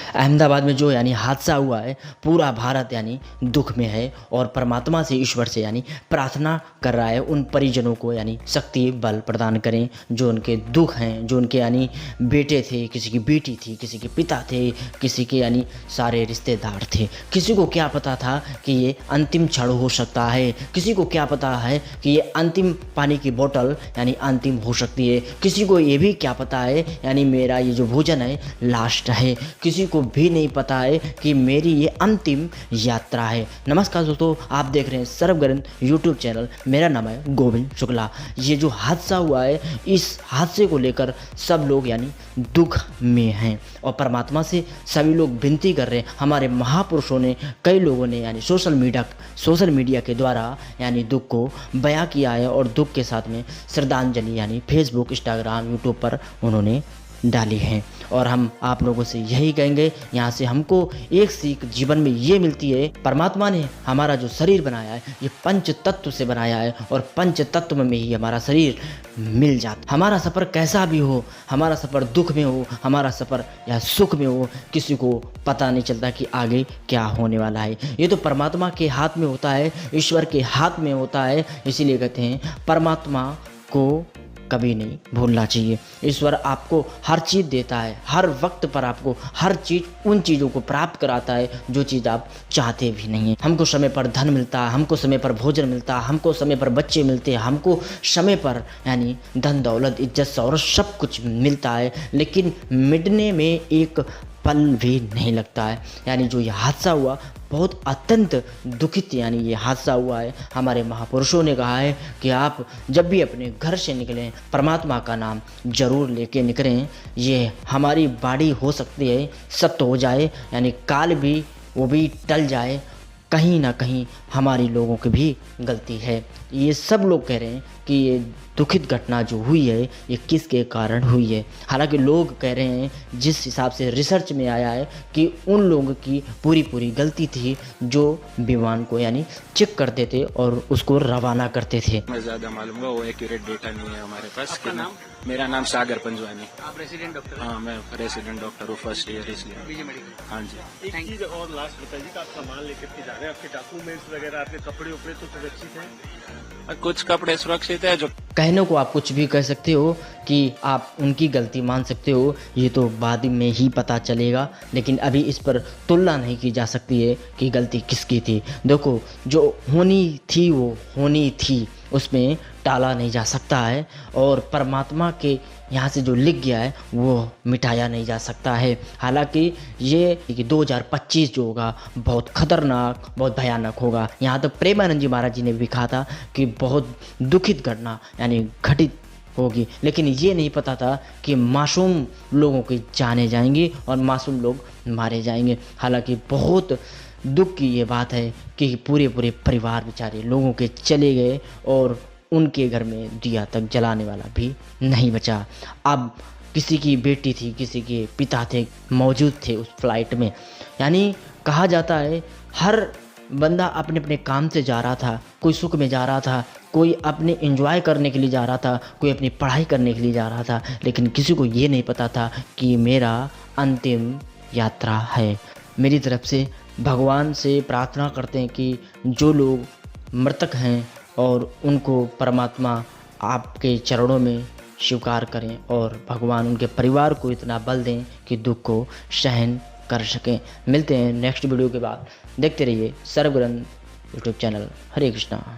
अहमदाबाद में जो हादसा हुआ है, पूरा भारत दुख में है और परमात्मा से, ईश्वर से प्रार्थना कर रहा है उन परिजनों को शक्ति बल प्रदान करें जो उनके दुख हैं, जो उनके बेटे थे, किसी की बेटी थी, किसी के पिता थे, किसी के सारे रिश्तेदार थे। किसी को क्या पता था कि ये अंतिम क्षण हो सकता है, किसी को क्या पता है कि ये अंतिम पानी की बोतल अंतिम हो सकती है, किसी को ये भी क्या पता है मेरा ये जो भोजन है लास्ट है, किसी को भी नहीं पता है कि मेरी ये अंतिम यात्रा है। नमस्कार दोस्तों, आप देख रहे हैं सर्वग्रंथ यूट्यूब चैनल। मेरा नाम है गोविंद शुक्ला। ये जो हादसा हुआ है, इस हादसे को लेकर सब लोग दुख में हैं और परमात्मा से सभी लोग विनती कर रहे हैं। हमारे महापुरुषों ने, कई लोगों ने सोशल मीडिया के द्वारा दुख को बयां किया है और दुख के साथ में श्रद्धांजलि फेसबुक, इंस्टाग्राम, यूट्यूब पर उन्होंने डाली है। और हम आप लोगों से यही कहेंगे, यहाँ से हमको एक सीख जीवन में ये मिलती है, परमात्मा ने हमारा जो शरीर बनाया है ये पंच तत्व से बनाया है और पंच तत्व में ही हमारा शरीर मिल जाता। हमारा सफ़र कैसा भी हो, हमारा सफ़र दुख में हो, हमारा सफ़र या सुख में हो, किसी को पता नहीं चलता कि आगे क्या होने वाला है। ये तो परमात्मा के हाथ में होता है, ईश्वर के हाथ में होता है। इसीलिए कहते हैं परमात्मा को कभी नहीं भूलना चाहिए। ईश्वर आपको हर चीज़ देता है, हर वक्त पर आपको हर चीज़, उन चीज़ों को प्राप्त कराता है जो चीज़ आप चाहते भी नहीं हैं। हमको समय पर धन मिलता है, हमको समय पर भोजन मिलता है, हमको समय पर बच्चे मिलते हैं, हमको समय पर धन दौलत, इज्जत, शौहरत सब कुछ मिलता है, लेकिन मिटने में एक पल भी नहीं लगता है। जो ये हादसा हुआ, बहुत अत्यंत दुखित ये हादसा हुआ है। हमारे महापुरुषों ने कहा है कि आप जब भी अपने घर से निकलें, परमात्मा का नाम जरूर लेके निकलें। ये हमारी बाड़ी हो सकती है सत्य हो जाए, काल भी वो भी टल जाए, कहीं ना कहीं हमारी लोगों की भी गलती है। ये सब लोग कह रहे हैं कि ये दुखित घटना जो हुई है ये किसके कारण हुई है। हालांकि लोग कह रहे हैं, जिस हिसाब से रिसर्च में आया है, कि उन लोगों की पूरी गलती थी जो विमान को चेक करते थे और उसको रवाना करते थे। मैं ज़्यादा मालूम है, वो एक्यूरेट डेटा नहीं है हमारे पास। आपका नाम? मेरा नाम सागर पंजवानी। आप रेसिडेंट डॉक्टर? हाँ, मैं रेसिडेंट डॉक्टर हूँ, फर्स्ट ईयर इसलिए। BJ medical. हाँ जी। एक चीज और लास्ट बताइए कि आप सामान लेकर के जा रहे हैं, आपके डॉक्यूमेंट्स वगैरह, आपके कपड़े उपड़े तो सुरक्षित हैं? कुछ कपड़े सुरक्षित है। जो कहने को आप कुछ भी कह सकते हो कि आप उनकी गलती मान सकते हो, ये तो बाद में ही पता चलेगा, लेकिन अभी इस पर तुलना नहीं की जा सकती है कि गलती किसकी थी। देखो, जो होनी थी वो होनी थी, उसमें टाला नहीं जा सकता है और परमात्मा के यहाँ से जो लिख गया है वो मिटाया नहीं जा सकता है। हालांकि ये कि 2025 जो होगा बहुत खतरनाक, बहुत भयानक होगा। यहाँ तो प्रेमानंद जी महाराज जी ने भी कहा था कि बहुत दुखित घटना घटित होगी, लेकिन ये नहीं पता था कि मासूम लोगों की जाने जाएंगी और मासूम लोग मारे जाएंगे। हालांकि बहुत दुख की ये बात है कि पूरे परिवार बेचारे लोगों के चले गए और उनके घर में दिया तक जलाने वाला भी नहीं बचा। अब किसी की बेटी थी, किसी के पिता थे, मौजूद थे उस फ्लाइट में। कहा जाता है हर बंदा अपने अपने काम से जा रहा था, कोई सुख में जा रहा था, कोई अपने एंजॉय करने के लिए जा रहा था, कोई अपनी पढ़ाई करने के लिए जा रहा था, लेकिन किसी को ये नहीं पता था कि मेरा अंतिम यात्रा है। मेरी तरफ से भगवान से प्रार्थना करते हैं कि जो लोग मृतक हैं और उनको परमात्मा आपके चरणों में स्वीकार करें और भगवान उनके परिवार को इतना बल दें कि दुख को सहन कर सकें। मिलते हैं नेक्स्ट वीडियो के बाद। देखते रहिए सर्वग्रंथ यूट्यूब चैनल। हरे कृष्णा।